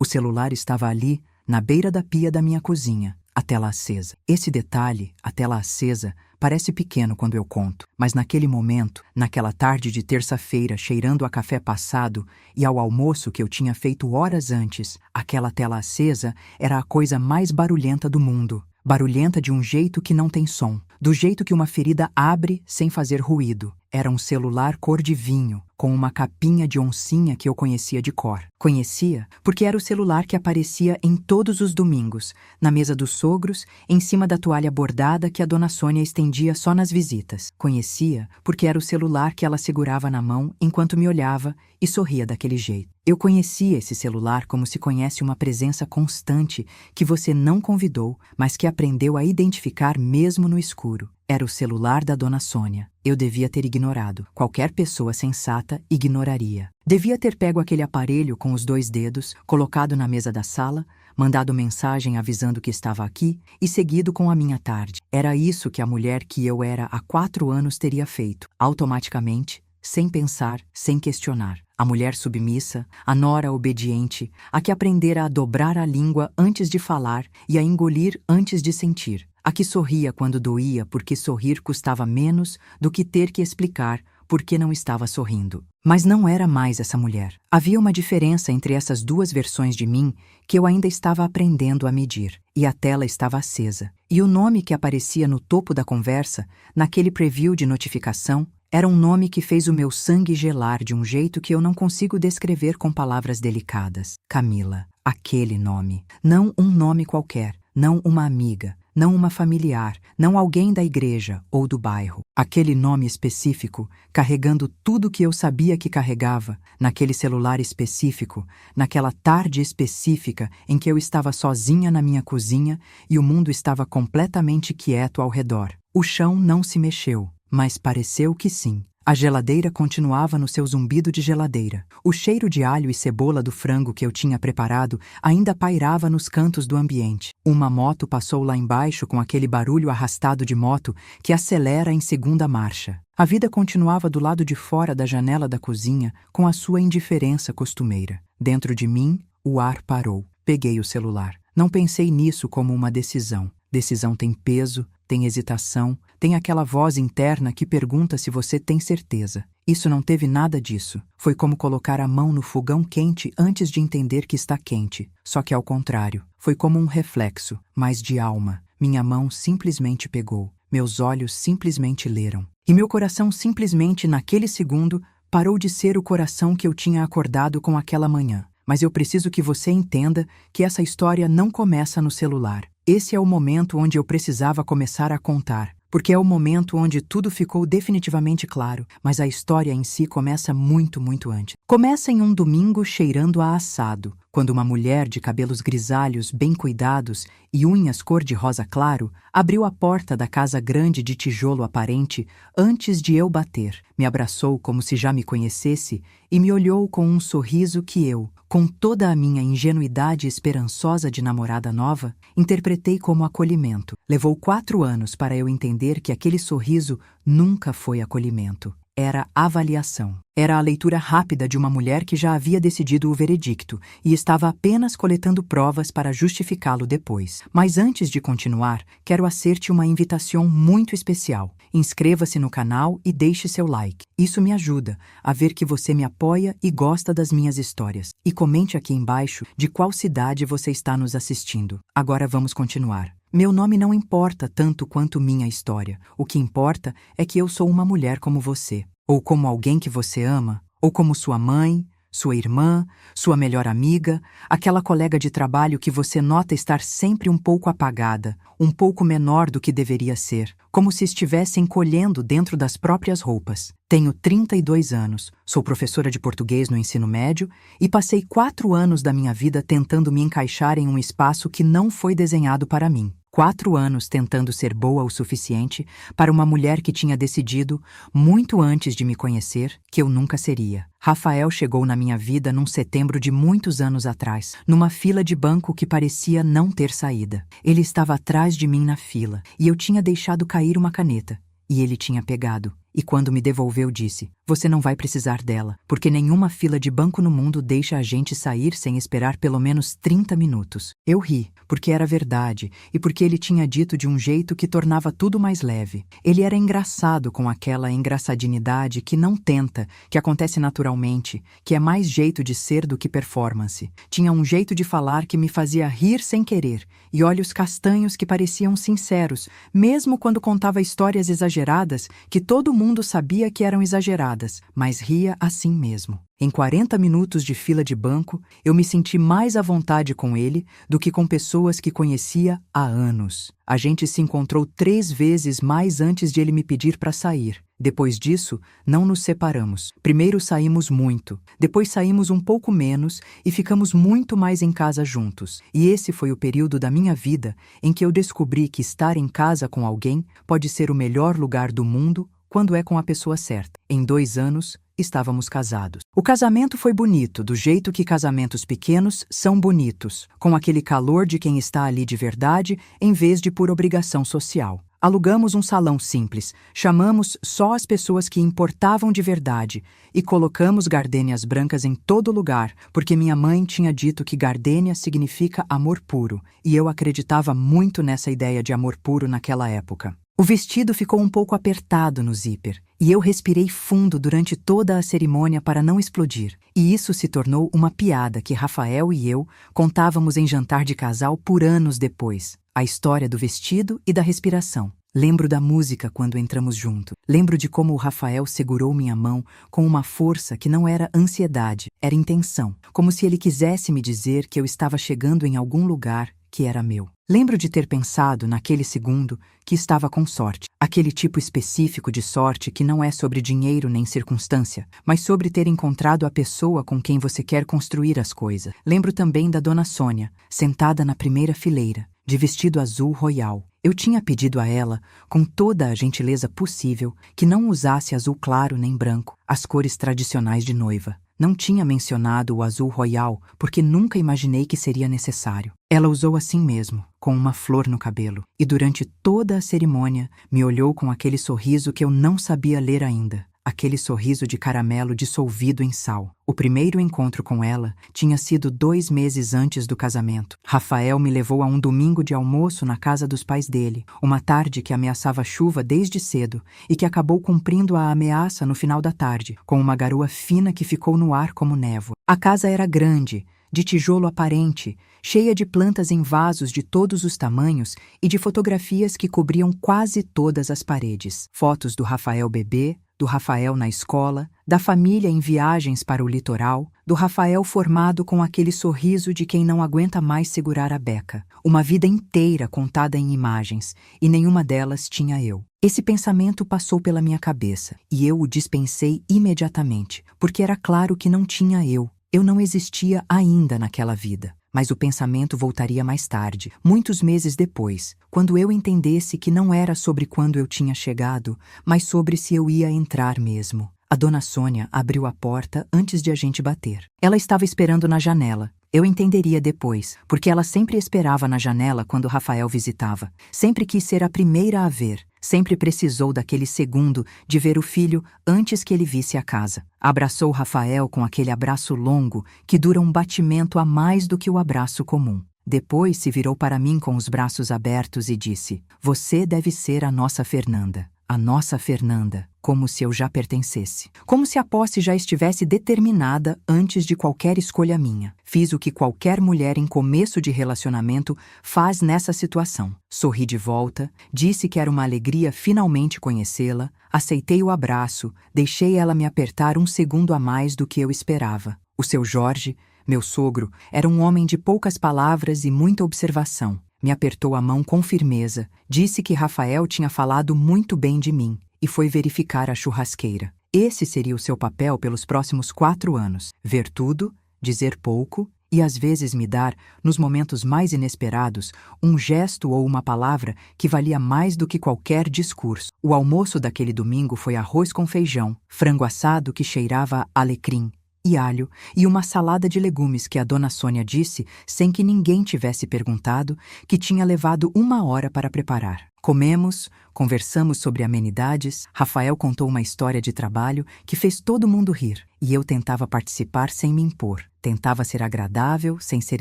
O celular estava ali, na beira da pia da minha cozinha, a tela acesa. Esse detalhe, a tela acesa, parece pequeno quando eu conto, mas naquele momento, naquela tarde de terça-feira, cheirando a café passado e ao almoço que eu tinha feito horas antes, aquela tela acesa era a coisa mais barulhenta do mundo. Barulhenta de um jeito que não tem som, do jeito que uma ferida abre sem fazer ruído. Era um celular cor de vinho, com uma capinha de oncinha que eu conhecia de cor. Conhecia porque era o celular que aparecia em todos os domingos, na mesa dos sogros, em cima da toalha bordada que a dona Sônia estendia só nas visitas. Conhecia porque era o celular que ela segurava na mão enquanto me olhava e sorria daquele jeito. Eu conhecia esse celular como se conhece uma presença constante que você não convidou, mas que aprendeu a identificar mesmo no escuro. Era o celular da dona Sônia. Eu devia ter ignorado. Qualquer pessoa sensata ignoraria. Devia ter pego aquele aparelho com os 2 dedos, colocado na mesa da sala, mandado mensagem avisando que estava aqui e seguido com a minha tarde. Era isso que a mulher que eu era há 4 anos teria feito, automaticamente, sem pensar, sem questionar. A mulher submissa, a nora obediente, a que aprendera a dobrar a língua antes de falar e a engolir antes de sentir. A que sorria quando doía porque sorrir custava menos do que ter que explicar por que não estava sorrindo. Mas não era mais essa mulher. Havia uma diferença entre essas 2 versões de mim que eu ainda estava aprendendo a medir. E a tela estava acesa. E o nome que aparecia no topo da conversa, naquele preview de notificação, era um nome que fez o meu sangue gelar de um jeito que eu não consigo descrever com palavras delicadas. Camila. Aquele nome. Não um nome qualquer. Não uma amiga. Não uma familiar. Não alguém da igreja ou do bairro. Aquele nome específico, carregando tudo que eu sabia que carregava, naquele celular específico, naquela tarde específica em que eu estava sozinha na minha cozinha e o mundo estava completamente quieto ao redor. O chão não se mexeu. Mas pareceu que sim. A geladeira continuava no seu zumbido de geladeira. O cheiro de alho e cebola do frango que eu tinha preparado ainda pairava nos cantos do ambiente. Uma moto passou lá embaixo com aquele barulho arrastado de moto que acelera em segunda marcha. A vida continuava do lado de fora da janela da cozinha com a sua indiferença costumeira. Dentro de mim, o ar parou. Peguei o celular. Não pensei nisso como uma decisão. Decisão tem peso, tem hesitação, tem aquela voz interna que pergunta se você tem certeza. Isso não teve nada disso. Foi como colocar a mão no fogão quente antes de entender que está quente. Só que ao contrário. Foi como um reflexo, mas de alma. Minha mão simplesmente pegou. Meus olhos simplesmente leram. E meu coração simplesmente, naquele segundo, parou de ser o coração que eu tinha acordado com aquela manhã. Mas eu preciso que você entenda que essa história não começa no celular. Esse é o momento onde eu precisava começar a contar, porque é o momento onde tudo ficou definitivamente claro, mas a história em si começa muito, muito antes. Começa em um domingo cheirando a assado, quando uma mulher de cabelos grisalhos bem cuidados e unhas cor-de-rosa claro abriu a porta da casa grande de tijolo aparente antes de eu bater. Me abraçou como se já me conhecesse e me olhou com um sorriso que eu, com toda a minha ingenuidade esperançosa de namorada nova, interpretei como acolhimento. Levou 4 anos para eu entender que aquele sorriso nunca foi acolhimento. Era avaliação. Era a leitura rápida de uma mulher que já havia decidido o veredicto e estava apenas coletando provas para justificá-lo depois. Mas antes de continuar, quero fazer-te uma invitação muito especial. Inscreva-se no canal e deixe seu like. Isso me ajuda a ver que você me apoia e gosta das minhas histórias. E comente aqui embaixo de qual cidade você está nos assistindo. Agora vamos continuar. Meu nome não importa tanto quanto minha história. O que importa é que eu sou uma mulher como você, ou como alguém que você ama, ou como sua mãe, sua irmã, sua melhor amiga, aquela colega de trabalho que você nota estar sempre um pouco apagada, um pouco menor do que deveria ser, como se estivesse encolhendo dentro das próprias roupas. Tenho 32 anos, sou professora de português no ensino médio e passei 4 anos da minha vida tentando me encaixar em um espaço que não foi desenhado para mim. 4 anos tentando ser boa o suficiente para uma mulher que tinha decidido, muito antes de me conhecer, que eu nunca seria. Rafael chegou na minha vida num setembro de muitos anos atrás, numa fila de banco que parecia não ter saída. Ele estava atrás de mim na fila, e eu tinha deixado cair uma caneta, e ele tinha pegado. e quando me devolveu disse: "Você não vai precisar dela, porque nenhuma fila de banco no mundo deixa a gente sair sem esperar pelo menos 30 minutos." Eu ri, porque era verdade e porque ele tinha dito de um jeito que tornava tudo mais leve. Ele era engraçado com aquela engraçadinidade que não tenta, que acontece naturalmente, que é mais jeito de ser do que performance. Tinha um jeito de falar que me fazia rir sem querer, e olhos castanhos que pareciam sinceros, mesmo quando contava histórias exageradas que todo mundo sabia que eram exageradas, mas ria assim mesmo. Em 40 minutos de fila de banco, eu me senti mais à vontade com ele do que com pessoas que conhecia há anos. A gente se encontrou 3 vezes mais antes de ele me pedir para sair. Depois disso, não nos separamos. Primeiro saímos muito, depois saímos um pouco menos e ficamos muito mais em casa juntos. E esse foi o período da minha vida em que eu descobri que estar em casa com alguém pode ser o melhor lugar do mundo quando é com a pessoa certa. Em 2 anos, estávamos casados. O casamento foi bonito, do jeito que casamentos pequenos são bonitos, com aquele calor de quem está ali de verdade, em vez de por obrigação social. Alugamos um salão simples, chamamos só as pessoas que importavam de verdade e colocamos gardênias brancas em todo lugar, porque minha mãe tinha dito que gardênia significa amor puro, e eu acreditava muito nessa ideia de amor puro naquela época. O vestido ficou um pouco apertado no zíper, e eu respirei fundo durante toda a cerimônia para não explodir. E isso se tornou uma piada que Rafael e eu contávamos em jantar de casal por anos depois. A história do vestido e da respiração. Lembro da música quando entramos junto. Lembro de como o Rafael segurou minha mão com uma força que não era ansiedade, era intenção. Como se ele quisesse me dizer que eu estava chegando em algum lugar que era meu. Lembro de ter pensado, naquele segundo, que estava com sorte. Aquele tipo específico de sorte que não é sobre dinheiro nem circunstância, mas sobre ter encontrado a pessoa com quem você quer construir as coisas. Lembro também da Dona Sônia, sentada na primeira fileira, de vestido azul royal. Eu tinha pedido a ela, com toda a gentileza possível, que não usasse azul claro nem branco, as cores tradicionais de noiva. Não tinha mencionado o azul royal porque nunca imaginei que seria necessário. Ela usou assim mesmo, com uma flor no cabelo, e durante toda a cerimônia me olhou com aquele sorriso que eu não sabia ler ainda. Aquele sorriso de caramelo dissolvido em sal. O primeiro encontro com ela tinha sido 2 meses antes do casamento. Rafael me levou a um domingo de almoço na casa dos pais dele, uma tarde que ameaçava chuva desde cedo e que acabou cumprindo a ameaça no final da tarde, com uma garoa fina que ficou no ar como névoa. A casa era grande, de tijolo aparente, cheia de plantas em vasos de todos os tamanhos e de fotografias que cobriam quase todas as paredes. Fotos do Rafael bebê, do Rafael na escola, da família em viagens para o litoral, do Rafael formado com aquele sorriso de quem não aguenta mais segurar a beca. Uma vida inteira contada em imagens, e nenhuma delas tinha eu. Esse pensamento passou pela minha cabeça, e eu o dispensei imediatamente, porque era claro que não tinha eu. Eu não existia ainda naquela vida. Mas o pensamento voltaria mais tarde, muitos meses depois, quando eu entendesse que não era sobre quando eu tinha chegado, mas sobre se eu ia entrar mesmo. A Dona Sônia abriu a porta antes de a gente bater. Ela estava esperando na janela. Eu entenderia depois, porque ela sempre esperava na janela quando Rafael visitava. Sempre quis ser a primeira a ver. Sempre precisou daquele segundo de ver o filho antes que ele visse a casa. Abraçou Rafael com aquele abraço longo que dura um batimento a mais do que o abraço comum. Depois se virou para mim com os braços abertos e disse: "Você deve ser a nossa Fernanda." A nossa Fernanda, como se eu já pertencesse. Como se a posse já estivesse determinada antes de qualquer escolha minha. Fiz o que qualquer mulher em começo de relacionamento faz nessa situação. Sorri de volta, disse que era uma alegria finalmente conhecê-la, aceitei o abraço, deixei ela me apertar um segundo a mais do que eu esperava. O seu Jorge, meu sogro, era um homem de poucas palavras e muita observação. Me apertou a mão com firmeza, disse que Rafael tinha falado muito bem de mim e foi verificar a churrasqueira. Esse seria o seu papel pelos próximos 4 anos. Ver tudo, dizer pouco e às vezes me dar, nos momentos mais inesperados, um gesto ou uma palavra que valia mais do que qualquer discurso. O almoço daquele domingo foi arroz com feijão, frango assado que cheirava a alecrim e alho e uma salada de legumes que a dona Sônia disse, sem que ninguém tivesse perguntado, que tinha levado 1 hora para preparar. Comemos, conversamos sobre amenidades, Rafael contou uma história de trabalho que fez todo mundo rir, e eu tentava participar sem me impor. Tentava ser agradável, sem ser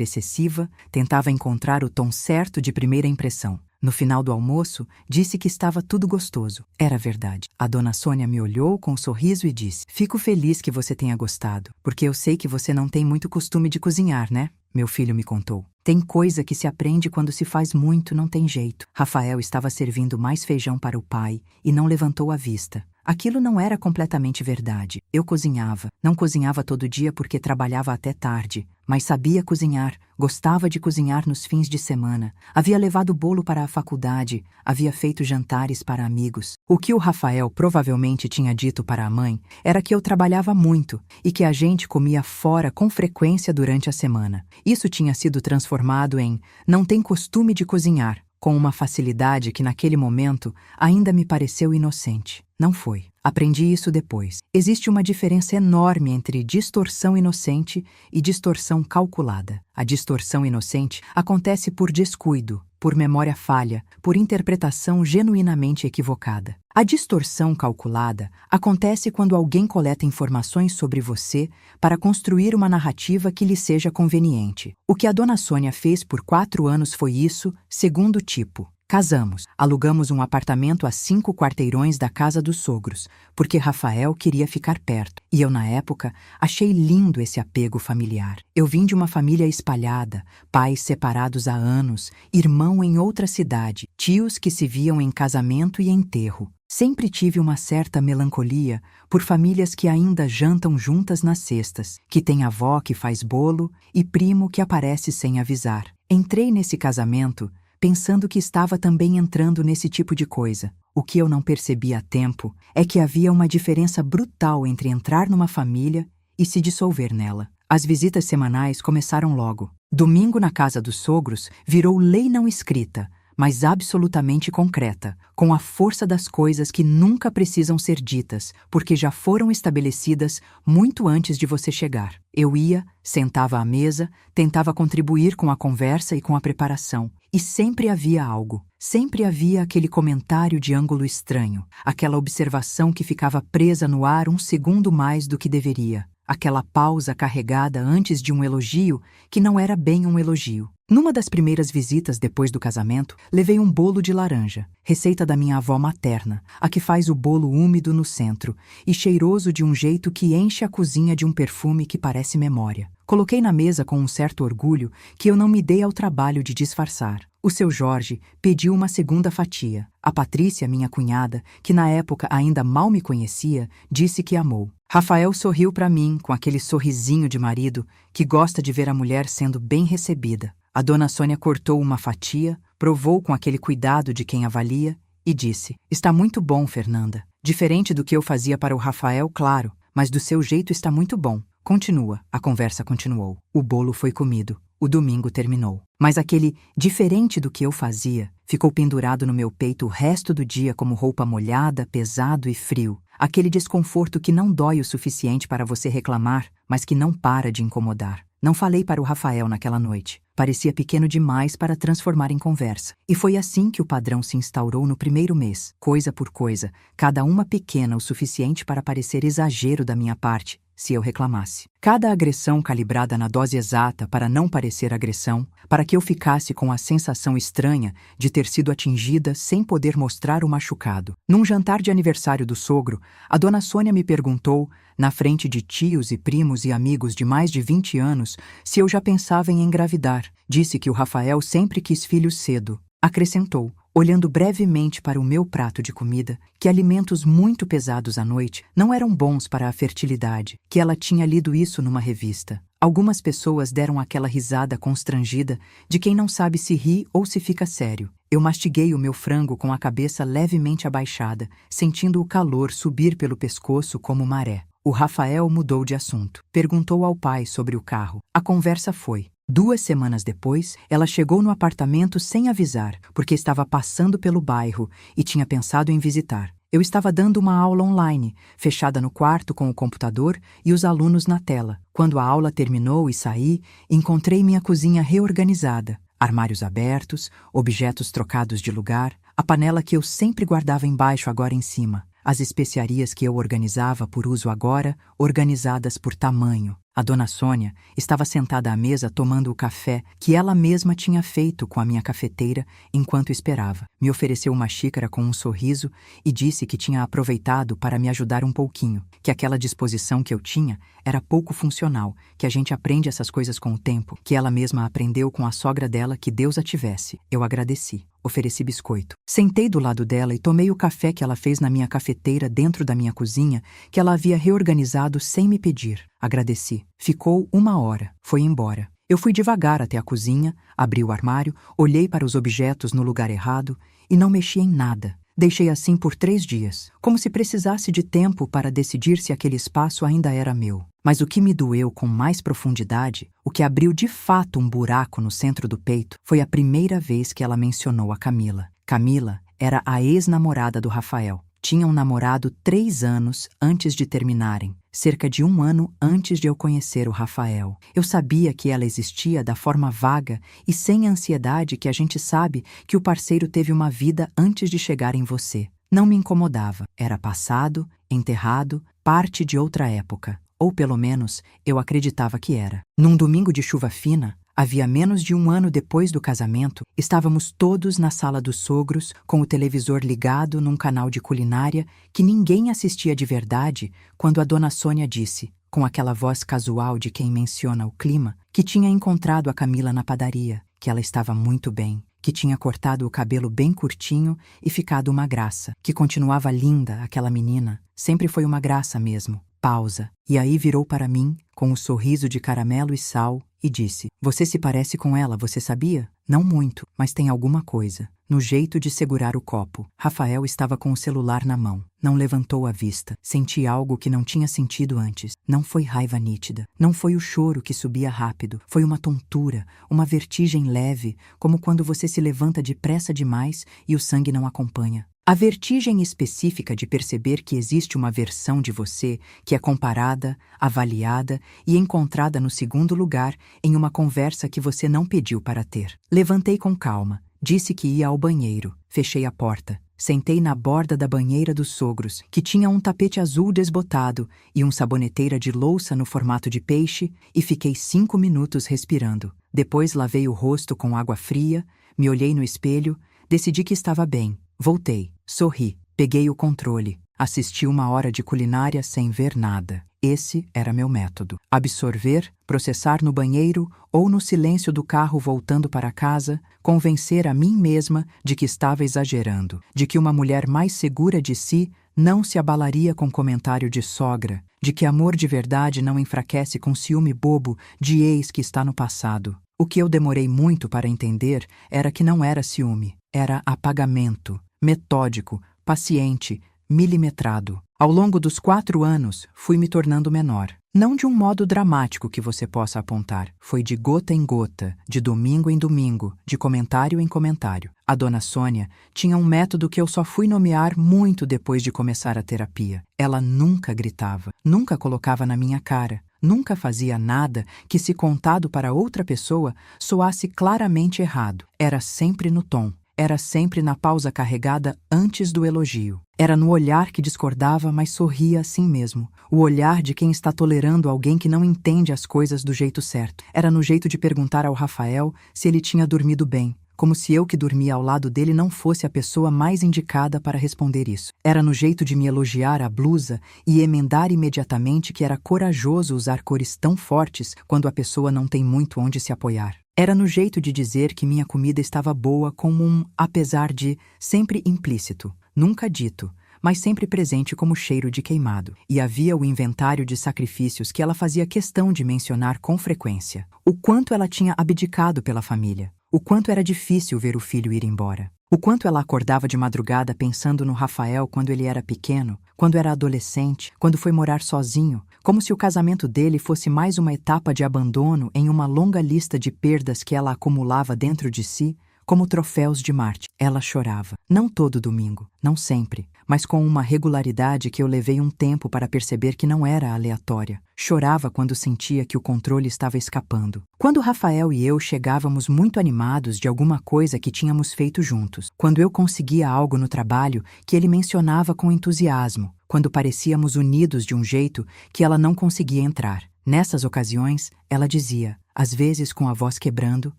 excessiva, tentava encontrar o tom certo de primeira impressão. No final do almoço, disse que estava tudo gostoso. Era verdade. A dona Sônia me olhou com um sorriso e disse: "Fico feliz que você tenha gostado, porque eu sei que você não tem muito costume de cozinhar, né?" Meu filho me contou. Tem coisa que se aprende quando se faz muito, não tem jeito. Rafael estava servindo mais feijão para o pai e não levantou a vista. Aquilo não era completamente verdade. Eu cozinhava. Não cozinhava todo dia porque trabalhava até tarde, mas sabia cozinhar, gostava de cozinhar nos fins de semana. Havia levado bolo para a faculdade, havia feito jantares para amigos. O que o Rafael provavelmente tinha dito para a mãe era que eu trabalhava muito e que a gente comia fora com frequência durante a semana. Isso tinha sido transformado em "não tem costume de cozinhar", com uma facilidade que naquele momento ainda me pareceu inocente. Não foi. Aprendi isso depois. Existe uma diferença enorme entre distorção inocente e distorção calculada. A distorção inocente acontece por descuido, por memória falha, por interpretação genuinamente equivocada. A distorção calculada acontece quando alguém coleta informações sobre você para construir uma narrativa que lhe seja conveniente. O que a dona Sônia fez por 4 anos foi isso, segundo tipo. Casamos, alugamos um apartamento a 5 quarteirões da casa dos sogros, porque Rafael queria ficar perto. E eu, na época, achei lindo esse apego familiar. Eu vim de uma família espalhada, pais separados há anos, irmão em outra cidade, tios que se viam em casamento e enterro. Sempre tive uma certa melancolia por famílias que ainda jantam juntas nas cestas, que tem avó que faz bolo e primo que aparece sem avisar. Entrei nesse casamento pensando que estava também entrando nesse tipo de coisa. O que eu não percebi a tempo é que havia uma diferença brutal entre entrar numa família e se dissolver nela. As visitas semanais começaram logo. Domingo na casa dos sogros virou lei não escrita, mas absolutamente concreta, com a força das coisas que nunca precisam ser ditas, porque já foram estabelecidas muito antes de você chegar. Eu ia, sentava à mesa, tentava contribuir com a conversa e com a preparação, e sempre havia algo. Sempre havia aquele comentário de ângulo estranho, aquela observação que ficava presa no ar 1 segundo mais do que deveria, aquela pausa carregada antes de um elogio que não era bem um elogio. Numa das primeiras visitas depois do casamento, levei um bolo de laranja, receita da minha avó materna, a que faz o bolo úmido no centro e cheiroso de um jeito que enche a cozinha de um perfume que parece memória. Coloquei na mesa com um certo orgulho que eu não me dei ao trabalho de disfarçar. O seu Jorge pediu uma segunda fatia. A Patrícia, minha cunhada, que na época ainda mal me conhecia, disse que amou. Rafael sorriu para mim com aquele sorrisinho de marido que gosta de ver a mulher sendo bem recebida. A dona Sônia cortou uma fatia, provou com aquele cuidado de quem avalia e disse: "Está muito bom, Fernanda. Diferente do que eu fazia para o Rafael, claro, mas do seu jeito está muito bom. Continua." A conversa continuou. O bolo foi comido. O domingo terminou. Mas aquele diferente do que eu fazia ficou pendurado no meu peito o resto do dia como roupa molhada, pesado e frio. Aquele desconforto que não dói o suficiente para você reclamar, mas que não para de incomodar. Não falei para o Rafael naquela noite. Parecia pequeno demais para transformar em conversa. E foi assim que o padrão se instaurou no primeiro mês, coisa por coisa, cada uma pequena o suficiente para parecer exagero da minha parte, se eu reclamasse. Cada agressão calibrada na dose exata para não parecer agressão, para que eu ficasse com a sensação estranha de ter sido atingida sem poder mostrar o machucado. Num jantar de aniversário do sogro, a dona Sônia me perguntou, na frente de tios e primos e amigos de mais de 20 anos, se eu já pensava em engravidar. Disse que o Rafael sempre quis filhos cedo. Acrescentou, olhando brevemente para o meu prato de comida, que alimentos muito pesados à noite não eram bons para a fertilidade, que ela tinha lido isso numa revista. Algumas pessoas deram aquela risada constrangida de quem não sabe se ri ou se fica sério. Eu mastiguei o meu frango com a cabeça levemente abaixada, sentindo o calor subir pelo pescoço como maré. O Rafael mudou de assunto. Perguntou ao pai sobre o carro. A conversa foi. 2 semanas depois, ela chegou no apartamento sem avisar, porque estava passando pelo bairro e tinha pensado em visitar. Eu estava dando uma aula online, fechada no quarto com o computador e os alunos na tela. Quando a aula terminou e saí, encontrei minha cozinha reorganizada. Armários abertos, objetos trocados de lugar, a panela que eu sempre guardava embaixo agora em cima. As especiarias que eu organizava por uso agora, organizadas por tamanho. A dona Sônia estava sentada à mesa tomando o café que ela mesma tinha feito com a minha cafeteira enquanto esperava. Me ofereceu uma xícara com um sorriso e disse que tinha aproveitado para me ajudar um pouquinho, que aquela disposição que eu tinha era pouco funcional, que a gente aprende essas coisas com o tempo, que ela mesma aprendeu com a sogra dela, que Deus a tivesse. Eu agradeci. Ofereci biscoito. Sentei do lado dela e tomei o café que ela fez na minha cafeteira dentro da minha cozinha, que ela havia reorganizado sem me pedir. Agradeci. Ficou 1 hora. Foi embora. Eu fui devagar até a cozinha, abri o armário, olhei para os objetos no lugar errado e não mexi em nada. Deixei assim por 3 dias, como se precisasse de tempo para decidir se aquele espaço ainda era meu. Mas o que me doeu com mais profundidade, o que abriu de fato um buraco no centro do peito, foi a primeira vez que ela mencionou a Camila. Camila era a ex-namorada do Rafael. Tinham namorado 3 anos antes de terminarem, cerca de 1 ano antes de eu conhecer o Rafael. Eu sabia que ela existia da forma vaga e sem a ansiedade que a gente sabe que o parceiro teve uma vida antes de chegar em você. Não me incomodava. Era passado, enterrado, parte de outra época. Ou pelo menos, eu acreditava que era. Num domingo de chuva fina, havia menos de 1 ano depois do casamento, estávamos todos na sala dos sogros, com o televisor ligado num canal de culinária que ninguém assistia de verdade, quando a dona Sônia disse, com aquela voz casual de quem menciona o clima, que tinha encontrado a Camila na padaria, que ela estava muito bem, que tinha cortado o cabelo bem curtinho e ficado uma graça, que continuava linda aquela menina, sempre foi uma graça mesmo. Pausa. E aí virou para mim, com um sorriso de caramelo e sal, e disse: "Você se parece com ela, você sabia? Não muito, mas tem alguma coisa." No jeito de segurar o copo. Rafael estava com o celular na mão. Não levantou a vista. Senti algo que não tinha sentido antes. Não foi raiva nítida. Não foi o choro que subia rápido. Foi uma tontura, uma vertigem leve, como quando você se levanta depressa demais e o sangue não acompanha. A vertigem específica de perceber que existe uma versão de você que é comparada, avaliada e encontrada no segundo lugar em uma conversa que você não pediu para ter. Levantei com calma, disse que ia ao banheiro, fechei a porta, sentei na borda da banheira dos sogros, que tinha um tapete azul desbotado e um saboneteira de louça no formato de peixe, e fiquei 5 minutos respirando. Depois lavei o rosto com água fria, me olhei no espelho, decidi que estava bem. Voltei, sorri, peguei o controle, assisti 1 hora de culinária sem ver nada. Esse era meu método. Absorver, processar no banheiro ou no silêncio do carro voltando para casa, convencer a mim mesma de que estava exagerando, de que uma mulher mais segura de si não se abalaria com comentário de sogra, de que amor de verdade não enfraquece com ciúme bobo de ex que está no passado. O que eu demorei muito para entender era que não era ciúme, era apagamento, metódico, paciente, milimetrado. Ao longo dos 4 anos, fui me tornando menor. Não de um modo dramático que você possa apontar. Foi de gota em gota, de domingo em domingo, de comentário em comentário. A dona Sônia tinha um método que eu só fui nomear muito depois de começar a terapia. Ela nunca gritava, nunca colocava na minha cara. Nunca fazia nada que, se contado para outra pessoa, soasse claramente errado. Era sempre no tom. Era sempre na pausa carregada antes do elogio. Era no olhar que discordava, mas sorria assim mesmo. O olhar de quem está tolerando alguém que não entende as coisas do jeito certo. Era no jeito de perguntar ao Rafael se ele tinha dormido bem, como se eu que dormia ao lado dele não fosse a pessoa mais indicada para responder isso. Era no jeito de me elogiar a blusa e emendar imediatamente que era corajoso usar cores tão fortes quando a pessoa não tem muito onde se apoiar. Era no jeito de dizer que minha comida estava boa como um apesar de, sempre implícito, nunca dito, mas sempre presente como cheiro de queimado. E havia o inventário de sacrifícios que ela fazia questão de mencionar com frequência. O quanto ela tinha abdicado pela família. O quanto era difícil ver o filho ir embora. O quanto ela acordava de madrugada pensando no Rafael quando ele era pequeno, quando era adolescente, quando foi morar sozinho, como se o casamento dele fosse mais uma etapa de abandono em uma longa lista de perdas que ela acumulava dentro de si, como troféus de Marte. Ela chorava. Não todo domingo, não sempre, mas com uma regularidade que eu levei um tempo para perceber que não era aleatória. Chorava quando sentia que o controle estava escapando. Quando Rafael e eu chegávamos muito animados de alguma coisa que tínhamos feito juntos. Quando eu conseguia algo no trabalho que ele mencionava com entusiasmo. Quando parecíamos unidos de um jeito que ela não conseguia entrar. Nessas ocasiões, ela dizia, às vezes com a voz quebrando,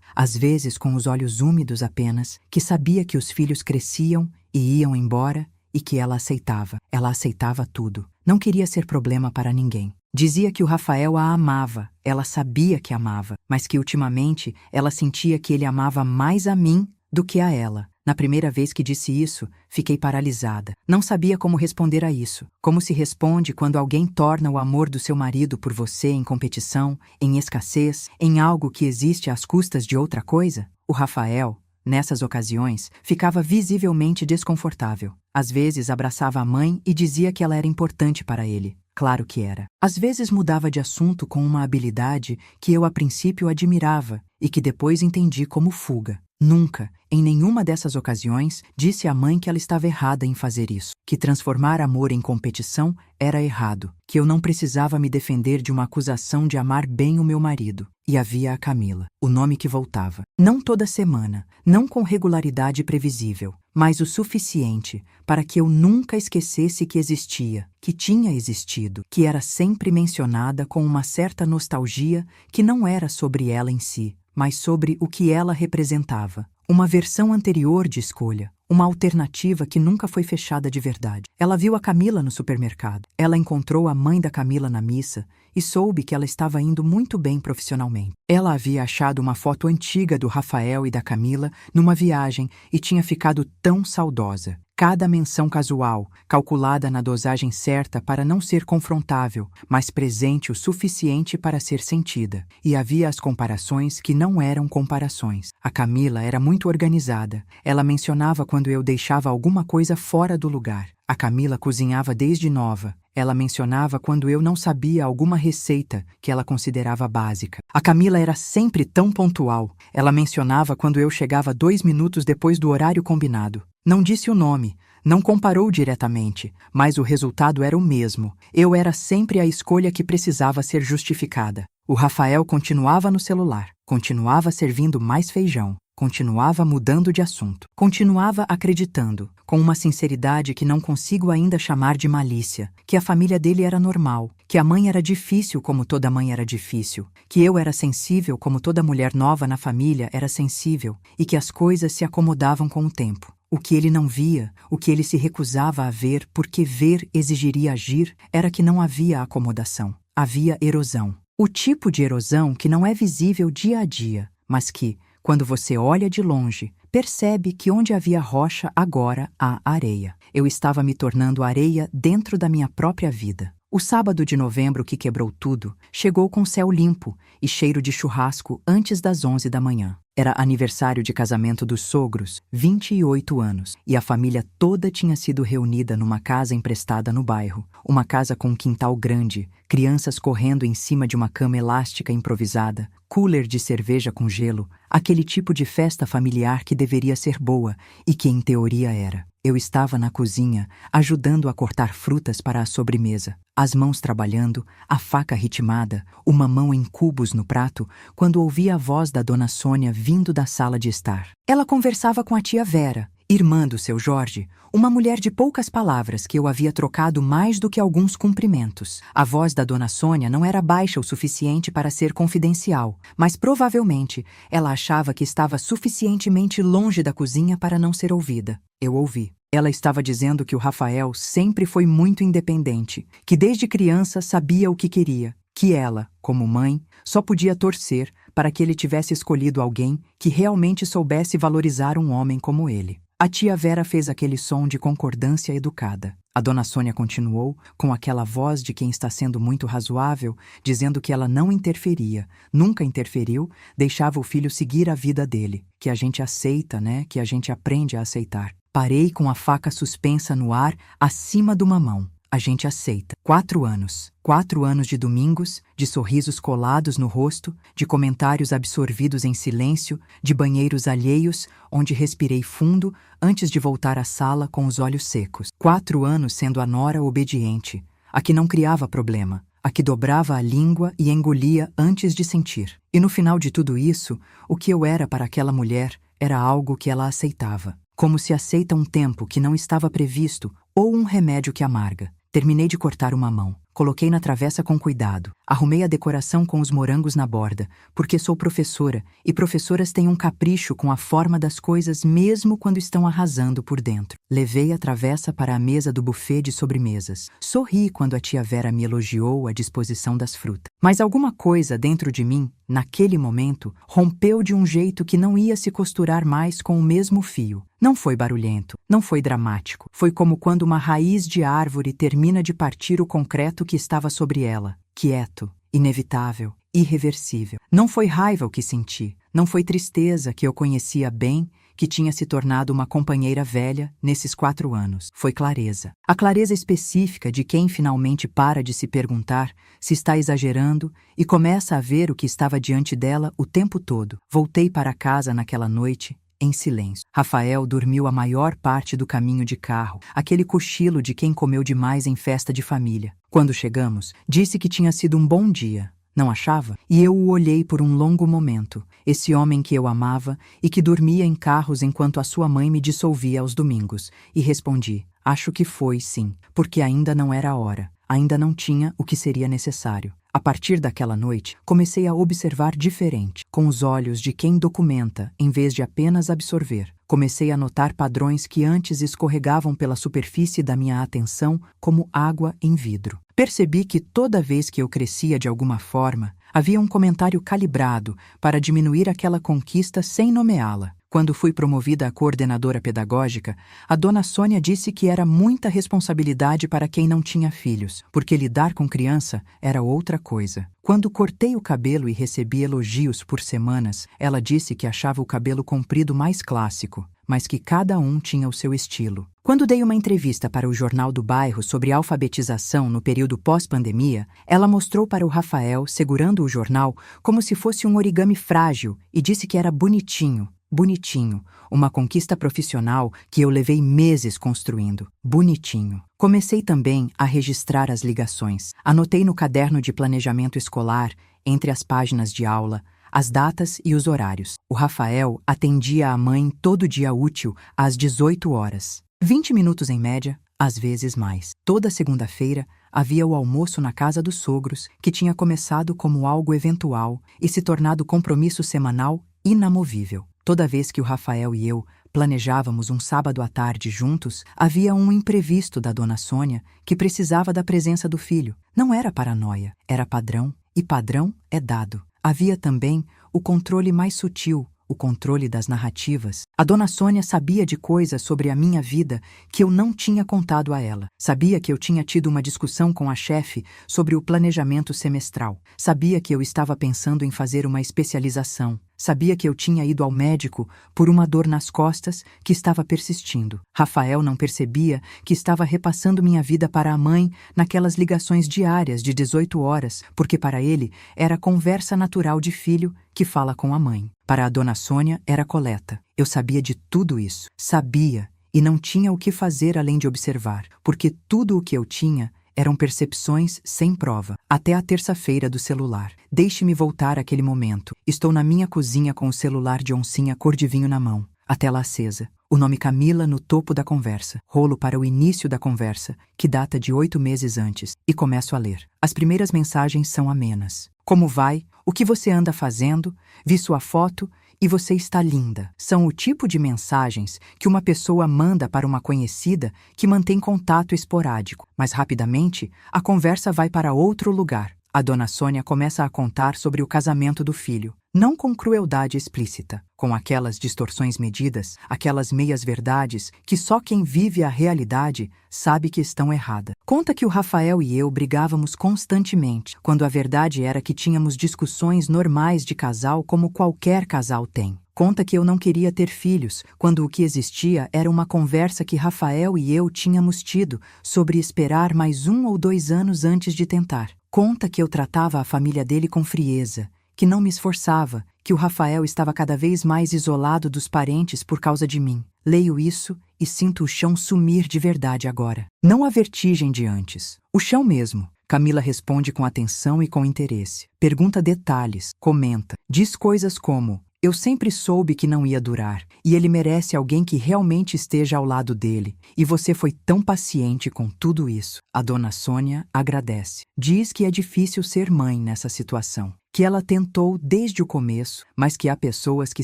às vezes com os olhos úmidos apenas, que sabia que os filhos cresciam e iam embora e que ela aceitava. Ela aceitava tudo. Não queria ser problema para ninguém. Dizia que o Rafael a amava, ela sabia que amava, mas que ultimamente ela sentia que ele amava mais a mim do que a ela. Na primeira vez que disse isso, fiquei paralisada. Não sabia como responder a isso. Como se responde quando alguém torna o amor do seu marido por você em competição, em escassez, em algo que existe às custas de outra coisa? O Rafael, nessas ocasiões, ficava visivelmente desconfortável. Às vezes abraçava a mãe e dizia que ela era importante para ele. Claro que era. Às vezes mudava de assunto com uma habilidade que eu a princípio admirava e que depois entendi como fuga. Nunca, em nenhuma dessas ocasiões, disse à mãe que ela estava errada em fazer isso, que transformar amor em competição era errado, que eu não precisava me defender de uma acusação de amar bem o meu marido. E havia a Camila, o nome que voltava. Não toda semana, não com regularidade previsível, mas o suficiente para que eu nunca esquecesse que existia, que tinha existido, que era sempre mencionada com uma certa nostalgia que não era sobre ela em si, mas sobre o que ela representava. Uma versão anterior de escolha, uma alternativa que nunca foi fechada de verdade. Ela viu a Camila no supermercado. Ela encontrou a mãe da Camila na missa e soube que ela estava indo muito bem profissionalmente. Ela havia achado uma foto antiga do Rafael e da Camila numa viagem e tinha ficado tão saudosa. Cada menção casual, calculada na dosagem certa para não ser confrontável, mas presente o suficiente para ser sentida. E havia as comparações que não eram comparações. A Camila era muito organizada. Ela mencionava quando eu deixava alguma coisa fora do lugar. A Camila cozinhava desde nova. Ela mencionava quando eu não sabia alguma receita que ela considerava básica. A Camila era sempre tão pontual. Ela mencionava quando eu chegava 2 minutos depois do horário combinado. Não disse o nome, não comparou diretamente, mas o resultado era o mesmo. Eu era sempre a escolha que precisava ser justificada. O Rafael continuava no celular, continuava servindo mais feijão, continuava mudando de assunto, continuava acreditando, com uma sinceridade que não consigo ainda chamar de malícia, que a família dele era normal, que a mãe era difícil como toda mãe era difícil, que eu era sensível como toda mulher nova na família era sensível e que as coisas se acomodavam com o tempo. O que ele não via, o que ele se recusava a ver porque ver exigiria agir, era que não havia acomodação, havia erosão. O tipo de erosão que não é visível dia a dia, mas que, quando você olha de longe, percebe que onde havia rocha agora há areia. Eu estava me tornando areia dentro da minha própria vida. O sábado de novembro que quebrou tudo chegou com céu limpo e cheiro de churrasco antes das 11 da manhã. Era aniversário de casamento dos sogros, 28 anos, e a família toda tinha sido reunida numa casa emprestada no bairro. Uma casa com um quintal grande, crianças correndo em cima de uma cama elástica improvisada, cooler de cerveja com gelo, aquele tipo de festa familiar que deveria ser boa e que em teoria era. Eu estava na cozinha, ajudando a cortar frutas para a sobremesa, as mãos trabalhando, a faca ritmada, uma mão em cubos no prato, quando ouvi a voz da dona Sônia vindo da sala de estar. Ela conversava com a tia Vera, irmã do seu Jorge, uma mulher de poucas palavras que eu havia trocado mais do que alguns cumprimentos. A voz da dona Sônia não era baixa o suficiente para ser confidencial, mas provavelmente ela achava que estava suficientemente longe da cozinha para não ser ouvida. Eu ouvi. Ela estava dizendo que o Rafael sempre foi muito independente, que desde criança sabia o que queria, que ela, como mãe, só podia torcer para que ele tivesse escolhido alguém que realmente soubesse valorizar um homem como ele. A tia Vera fez aquele som de concordância educada. A dona Sônia continuou, com aquela voz de quem está sendo muito razoável, dizendo que ela não interferia, nunca interferiu, deixava o filho seguir a vida dele, que a gente aceita, né? Que a gente aprende a aceitar. Parei com a faca suspensa no ar, acima do mamão. a gente aceita. 4 anos. 4 anos de domingos, de sorrisos colados no rosto, de comentários absorvidos em silêncio, de banheiros alheios, onde respirei fundo antes de voltar à sala com os olhos secos. 4 anos sendo a nora obediente, a que não criava problema, a que dobrava a língua e engolia antes de sentir. E no final de tudo isso, o que eu era para aquela mulher era algo que ela aceitava. Como se aceita um tempo que não estava previsto ou um remédio que amarga. Terminei de cortar uma mão. Coloquei na travessa com cuidado. Arrumei a decoração com os morangos na borda, porque sou professora, e professoras têm um capricho com a forma das coisas mesmo quando estão arrasando por dentro. Levei a travessa para a mesa do buffet de sobremesas. Sorri quando a tia Vera me elogiou a disposição das frutas. Mas alguma coisa dentro de mim, naquele momento, rompeu de um jeito que não ia se costurar mais com o mesmo fio. Não foi barulhento, não foi dramático. Foi como quando uma raiz de árvore termina de partir o concreto que estava sobre ela, quieto, inevitável, irreversível. Não foi raiva o que senti, não foi tristeza que eu conhecia bem, que tinha se tornado uma companheira velha nesses 4 anos. Foi clareza. A clareza específica de quem finalmente para de se perguntar se está exagerando e começa a ver o que estava diante dela o tempo todo. Voltei para casa naquela noite, em silêncio. Rafael dormiu a maior parte do caminho de carro, aquele cochilo de quem comeu demais em festa de família. Quando chegamos, disse que tinha sido um bom dia. Não achava? E eu o olhei por um longo momento, esse homem que eu amava e que dormia em carros enquanto a sua mãe me dissolvia aos domingos, e respondi, acho que foi, sim, porque ainda não era a hora, ainda não tinha o que seria necessário. A partir daquela noite, comecei a observar diferente, com os olhos de quem documenta, em vez de apenas absorver. Comecei a notar padrões que antes escorregavam pela superfície da minha atenção como água em vidro. Percebi que toda vez que eu crescia de alguma forma, havia um comentário calibrado para diminuir aquela conquista sem nomeá-la. Quando fui promovida a coordenadora pedagógica, a dona Sônia disse que era muita responsabilidade para quem não tinha filhos, porque lidar com criança era outra coisa. Quando cortei o cabelo e recebi elogios por semanas, ela disse que achava o cabelo comprido mais clássico, mas que cada um tinha o seu estilo. Quando dei uma entrevista para o Jornal do Bairro sobre alfabetização no período pós-pandemia, ela mostrou para o Rafael, segurando o jornal, como se fosse um origami frágil e disse que era bonitinho. Bonitinho, uma conquista profissional que eu levei meses construindo. Bonitinho. Comecei também a registrar as ligações. Anotei no caderno de planejamento escolar, entre as páginas de aula, as datas e os horários. O Rafael atendia a mãe todo dia útil às 18 horas. 20 minutos em média, às vezes mais. Toda segunda-feira havia o almoço na casa dos sogros, que tinha começado como algo eventual e se tornado compromisso semanal inamovível. Toda vez que o Rafael e eu planejávamos um sábado à tarde juntos, havia um imprevisto da dona Sônia que precisava da presença do filho. Não era paranoia, era padrão, e padrão é dado. Havia também o controle mais sutil, o controle das narrativas. A dona Sônia sabia de coisas sobre a minha vida que eu não tinha contado a ela. Sabia que eu tinha tido uma discussão com a chefe sobre o planejamento semestral. Sabia que eu estava pensando em fazer uma especialização. Sabia que eu tinha ido ao médico por uma dor nas costas que estava persistindo. Rafael não percebia que estava repassando minha vida para a mãe naquelas ligações diárias de 18 horas, porque para ele era conversa natural de filho que fala com a mãe. Para a dona Sônia era coleta. Eu sabia de tudo isso. Sabia e não tinha o que fazer além de observar, porque tudo o que eu tinha eram percepções sem prova. Até a terça-feira do celular. Deixe-me voltar àquele momento. Estou na minha cozinha com o celular de oncinha cor de vinho na mão. A tela acesa. O nome Camila no topo da conversa. Rolo para o início da conversa, que data de 8 meses antes. E começo a ler. As primeiras mensagens são amenas. Como vai? O que você anda fazendo? Vi sua foto e você está linda. São o tipo de mensagens que uma pessoa manda para uma conhecida que mantém contato esporádico, mas rapidamente a conversa vai para outro lugar. A dona Sônia começa a contar sobre o casamento do filho, não com crueldade explícita, com aquelas distorções medidas, aquelas meias-verdades que só quem vive a realidade sabe que estão erradas. Conta que o Rafael e eu brigávamos constantemente, quando a verdade era que tínhamos discussões normais de casal como qualquer casal tem. Conta que eu não queria ter filhos, quando o que existia era uma conversa que Rafael e eu tínhamos tido sobre esperar mais 1 ou 2 anos antes de tentar. Conta que eu tratava a família dele com frieza, que não me esforçava, que o Rafael estava cada vez mais isolado dos parentes por causa de mim. Leio isso e sinto o chão sumir de verdade agora. Não a vertigem de antes. O chão mesmo. Camila responde com atenção e com interesse. Pergunta detalhes, comenta, diz coisas como: eu sempre soube que não ia durar, e ele merece alguém que realmente esteja ao lado dele, e você foi tão paciente com tudo isso. A dona Sônia agradece. Diz que é difícil ser mãe nessa situação, que ela tentou desde o começo, mas que há pessoas que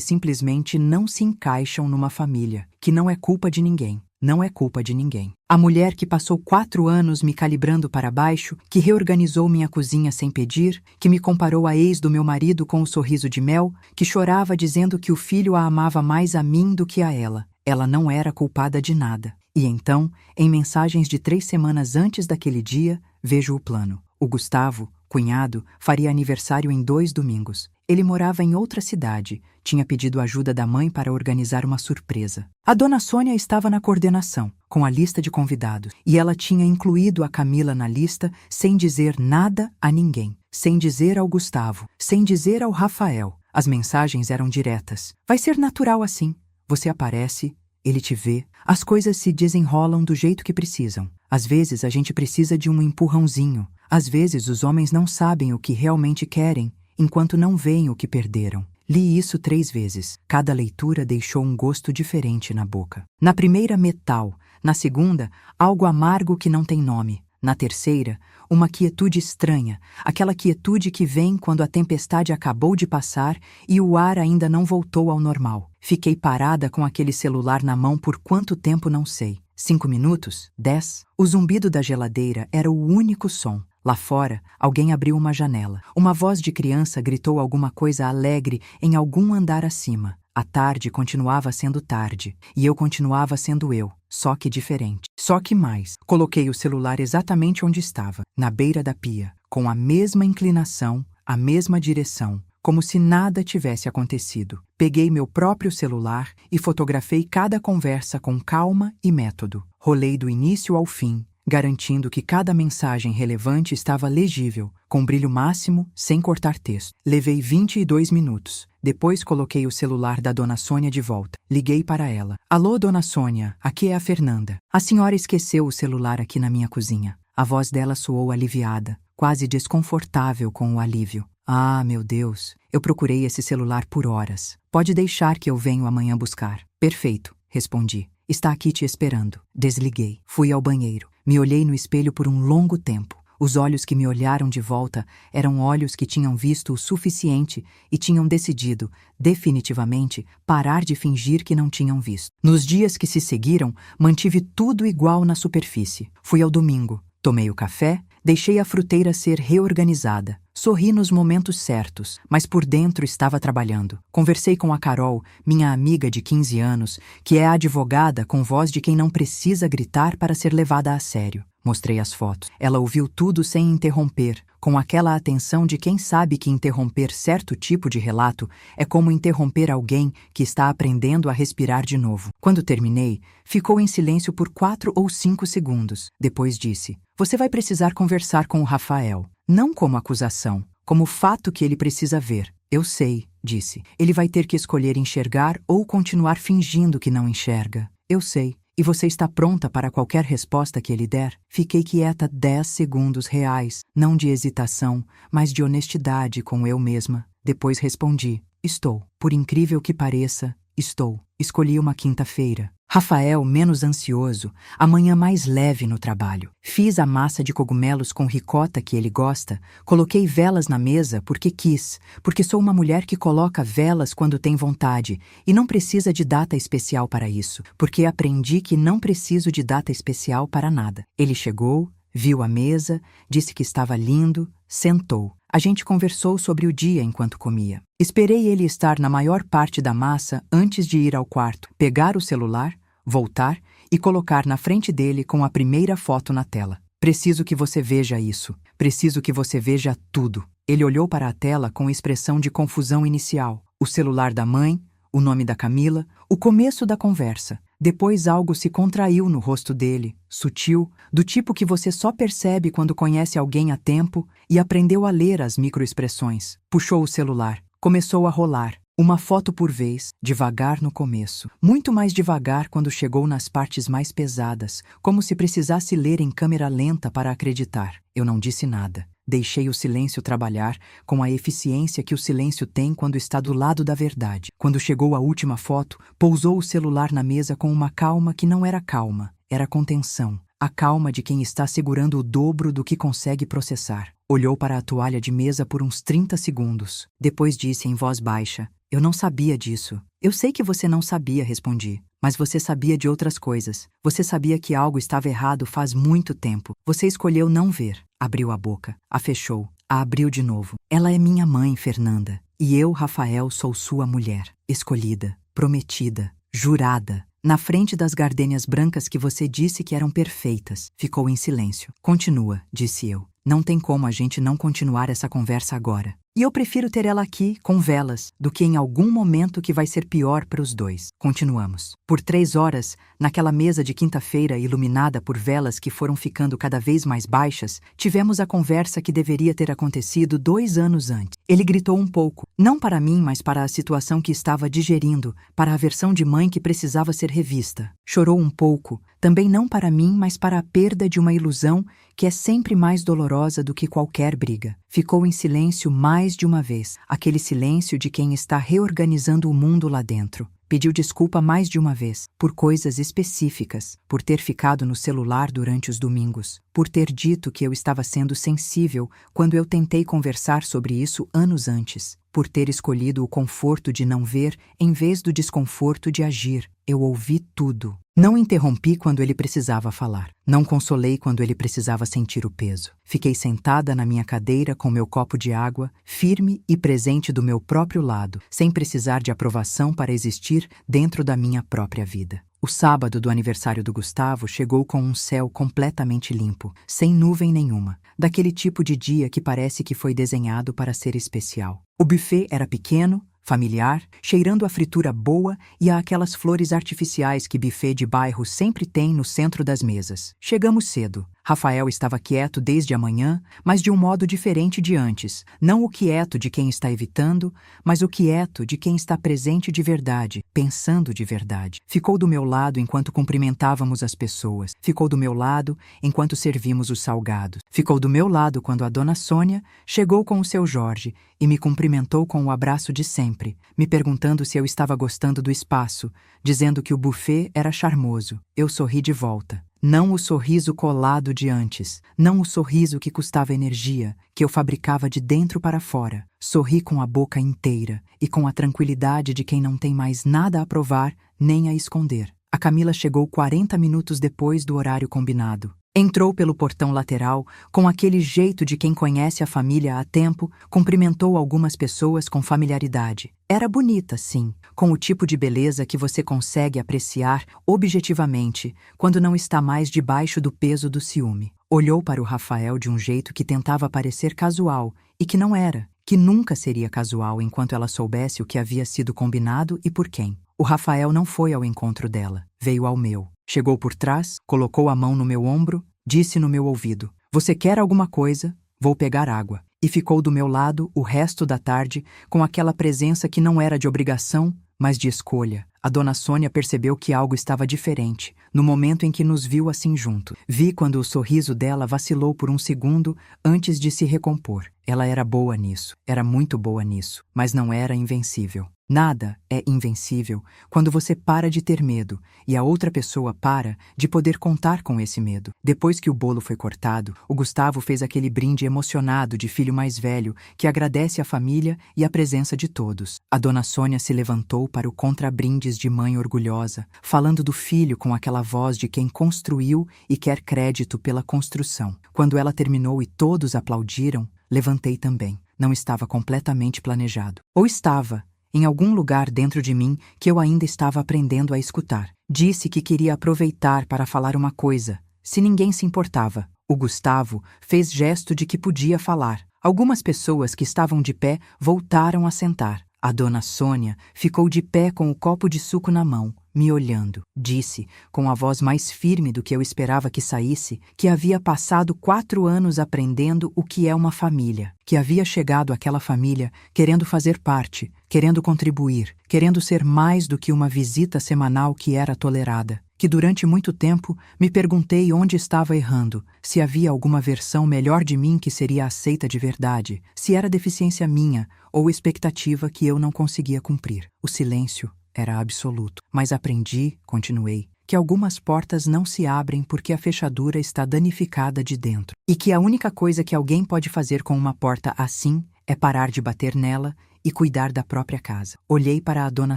simplesmente não se encaixam numa família, que não é culpa de ninguém. Não é culpa de ninguém. A mulher que passou 4 anos me calibrando para baixo, que reorganizou minha cozinha sem pedir, que me comparou à ex do meu marido com um sorriso de mel, que chorava dizendo que o filho a amava mais a mim do que a ela. Ela não era culpada de nada. E então, em mensagens de 3 semanas antes daquele dia, vejo o plano. O Gustavo, cunhado, faria aniversário em 2 domingos. Ele morava em outra cidade, tinha pedido ajuda da mãe para organizar uma surpresa. A dona Sônia estava na coordenação, com a lista de convidados, e ela tinha incluído a Camila na lista sem dizer nada a ninguém, sem dizer ao Gustavo, sem dizer ao Rafael. As mensagens eram diretas. Vai ser natural assim. Você aparece, ele te vê, as coisas se desenrolam do jeito que precisam. Às vezes a gente precisa de um empurrãozinho. Às vezes os homens não sabem o que realmente querem, enquanto não veem o que perderam. Li isso 3 vezes. Cada leitura deixou um gosto diferente na boca. Na primeira, metal. Na segunda, algo amargo que não tem nome. Na terceira, uma quietude estranha, aquela quietude que vem quando a tempestade acabou de passar e o ar ainda não voltou ao normal. Fiquei parada com aquele celular na mão por quanto tempo não sei. 5 minutos? 10? O zumbido da geladeira era o único som. Lá fora, alguém abriu uma janela. Uma voz de criança gritou alguma coisa alegre em algum andar acima. A tarde continuava sendo tarde, e eu continuava sendo eu, só que diferente. Só que mais. Coloquei o celular exatamente onde estava, na beira da pia, com a mesma inclinação, a mesma direção, como se nada tivesse acontecido. Peguei meu próprio celular e fotografei cada conversa com calma e método. Rolei do início ao fim, garantindo que cada mensagem relevante estava legível, com brilho máximo, sem cortar texto. Levei 22 minutos. Depois coloquei o celular da dona Sônia de volta. Liguei para ela. Alô, dona Sônia, aqui é a Fernanda. A senhora esqueceu o celular aqui na minha cozinha. A voz dela soou aliviada, quase desconfortável com o alívio. Ah, meu Deus, eu procurei esse celular por horas. Pode deixar que eu venho amanhã buscar. Perfeito, respondi. Está aqui te esperando. Desliguei. Fui ao banheiro. Me olhei no espelho por um longo tempo. Os olhos que me olharam de volta eram olhos que tinham visto o suficiente e tinham decidido, definitivamente, parar de fingir que não tinham visto. Nos dias que se seguiram, mantive tudo igual na superfície. Fui ao domingo. Tomei o café, deixei a fruteira ser reorganizada. Sorri nos momentos certos, mas por dentro estava trabalhando. Conversei com a Carol, minha amiga de 15 anos, que é a advogada com voz de quem não precisa gritar para ser levada a sério. Mostrei as fotos. Ela ouviu tudo sem interromper, com aquela atenção de quem sabe que interromper certo tipo de relato é como interromper alguém que está aprendendo a respirar de novo. Quando terminei, ficou em silêncio por 4 ou 5 segundos. Depois disse: "Você vai precisar conversar com o Rafael. Não como acusação, como fato que ele precisa ver." "Eu sei", disse. "Ele vai ter que escolher enxergar ou continuar fingindo que não enxerga." "Eu sei. E você está pronta para qualquer resposta que ele der?" Fiquei quieta 10 segundos reais, não de hesitação, mas de honestidade com eu mesma. Depois respondi: "Estou. Por incrível que pareça, estou." Escolhi uma quinta-feira. Rafael menos ansioso, amanhã mais leve no trabalho. Fiz a massa de cogumelos com ricota que ele gosta, coloquei velas na mesa porque quis, porque sou uma mulher que coloca velas quando tem vontade e não precisa de data especial para isso, porque aprendi que não preciso de data especial para nada. Ele chegou, viu a mesa, disse que estava lindo, sentou. A gente conversou sobre o dia enquanto comia. Esperei ele estar na maior parte da massa antes de ir ao quarto, pegar o celular, voltar e colocar na frente dele com a primeira foto na tela. "Preciso que você veja isso. Preciso que você veja tudo." Ele olhou para a tela com expressão de confusão inicial. O celular da mãe, o nome da Camila, o começo da conversa. Depois algo se contraiu no rosto dele, sutil, do tipo que você só percebe quando conhece alguém há tempo, e aprendeu a ler as microexpressões. Puxou o celular. Começou a rolar. Uma foto por vez, devagar no começo. Muito mais devagar quando chegou nas partes mais pesadas, como se precisasse ler em câmera lenta para acreditar. Eu não disse nada. Deixei o silêncio trabalhar com a eficiência que o silêncio tem quando está do lado da verdade. Quando chegou a última foto, pousou o celular na mesa com uma calma que não era calma, era contenção. A calma de quem está segurando o dobro do que consegue processar. Olhou para a toalha de mesa por uns 30 segundos. Depois disse em voz baixa: "Eu não sabia disso." "Eu sei que você não sabia", respondi. "Mas você sabia de outras coisas. Você sabia que algo estava errado faz muito tempo. Você escolheu não ver." Abriu a boca, a fechou, a abriu de novo. "Ela é minha mãe, Fernanda. E eu, Rafael, sou sua mulher. Escolhida, prometida, jurada. Na frente das gardênias brancas que você disse que eram perfeitas." Ficou em silêncio. "Continua", disse eu. "Não tem como a gente não continuar essa conversa agora. E eu prefiro ter ela aqui, com velas, do que em algum momento que vai ser pior para os dois." Continuamos. Por 3 horas, naquela mesa de quinta-feira iluminada por velas que foram ficando cada vez mais baixas, tivemos a conversa que deveria ter acontecido 2 anos antes. Ele gritou um pouco, não para mim, mas para a situação que estava digerindo, para a versão de mãe que precisava ser revista. Chorou um pouco, também não para mim, mas para a perda de uma ilusão que é sempre mais dolorosa do que qualquer briga. Ficou em silêncio mais de uma vez, aquele silêncio de quem está reorganizando o mundo lá dentro. Pediu desculpa mais de uma vez, por coisas específicas, por ter ficado no celular durante os domingos, por ter dito que eu estava sendo sensível quando eu tentei conversar sobre isso anos antes, por ter escolhido o conforto de não ver em vez do desconforto de agir. Eu ouvi tudo. Não interrompi quando ele precisava falar. Não consolei quando ele precisava sentir o peso. Fiquei sentada na minha cadeira com meu copo de água, firme e presente do meu próprio lado, sem precisar de aprovação para existir dentro da minha própria vida. O sábado do aniversário do Gustavo chegou com um céu completamente limpo, sem nuvem nenhuma, daquele tipo de dia que parece que foi desenhado para ser especial. O buffet era pequeno, familiar, cheirando a fritura boa e a aquelas flores artificiais que buffet de bairro sempre tem no centro das mesas. Chegamos cedo. Rafael estava quieto desde a manhã, mas de um modo diferente de antes. Não o quieto de quem está evitando, mas o quieto de quem está presente de verdade, pensando de verdade. Ficou do meu lado enquanto cumprimentávamos as pessoas. Ficou do meu lado enquanto servimos os salgados. Ficou do meu lado quando a dona Sônia chegou com o seu Jorge e me cumprimentou com o abraço de sempre, me perguntando se eu estava gostando do espaço, dizendo que o buffet era charmoso. Eu sorri de volta. Não o sorriso colado de antes, não o sorriso que custava energia, que eu fabricava de dentro para fora. Sorri com a boca inteira e com a tranquilidade de quem não tem mais nada a provar nem a esconder. A Camila chegou 40 minutos depois do horário combinado. Entrou pelo portão lateral, com aquele jeito de quem conhece a família há tempo, cumprimentou algumas pessoas com familiaridade. Era bonita, sim, com o tipo de beleza que você consegue apreciar objetivamente quando não está mais debaixo do peso do ciúme. Olhou para o Rafael de um jeito que tentava parecer casual e que não era, que nunca seria casual enquanto ela soubesse o que havia sido combinado e por quem. O Rafael não foi ao encontro dela, veio ao meu. Chegou por trás, colocou a mão no meu ombro, disse no meu ouvido: "Você quer alguma coisa? Vou pegar água." E ficou do meu lado o resto da tarde com aquela presença que não era de obrigação, mas de escolha. A dona Sônia percebeu que algo estava diferente, no momento em que nos viu assim junto. Vi quando o sorriso dela vacilou por um segundo antes de se recompor. Ela era boa nisso, era muito boa nisso, mas não era invencível. Nada é invencível quando você para de ter medo e a outra pessoa para de poder contar com esse medo. Depois que o bolo foi cortado, o Gustavo fez aquele brinde emocionado de filho mais velho que agradece a família e a presença de todos. A dona Sônia se levantou para o contrabrindes de mãe orgulhosa, falando do filho com aquela voz de quem construiu e quer crédito pela construção. Quando ela terminou e todos aplaudiram, levantei também. Não estava completamente planejado. Ou estava, em algum lugar dentro de mim que eu ainda estava aprendendo a escutar. Disse que queria aproveitar para falar uma coisa, se ninguém se importava. O Gustavo fez gesto de que podia falar. Algumas pessoas que estavam de pé voltaram a sentar. A dona Sônia ficou de pé com o copo de suco na mão, me olhando. Disse, com a voz mais firme do que eu esperava que saísse, que havia passado 4 anos aprendendo o que é uma família, que havia chegado àquela família querendo fazer parte, querendo contribuir, querendo ser mais do que uma visita semanal que era tolerada. Que durante muito tempo me perguntei onde estava errando, se havia alguma versão melhor de mim que seria aceita de verdade, se era deficiência minha ou expectativa que eu não conseguia cumprir. O silêncio era absoluto, mas aprendi, continuei, que algumas portas não se abrem porque a fechadura está danificada de dentro, e que a única coisa que alguém pode fazer com uma porta assim é parar de bater nela e cuidar da própria casa. Olhei para a dona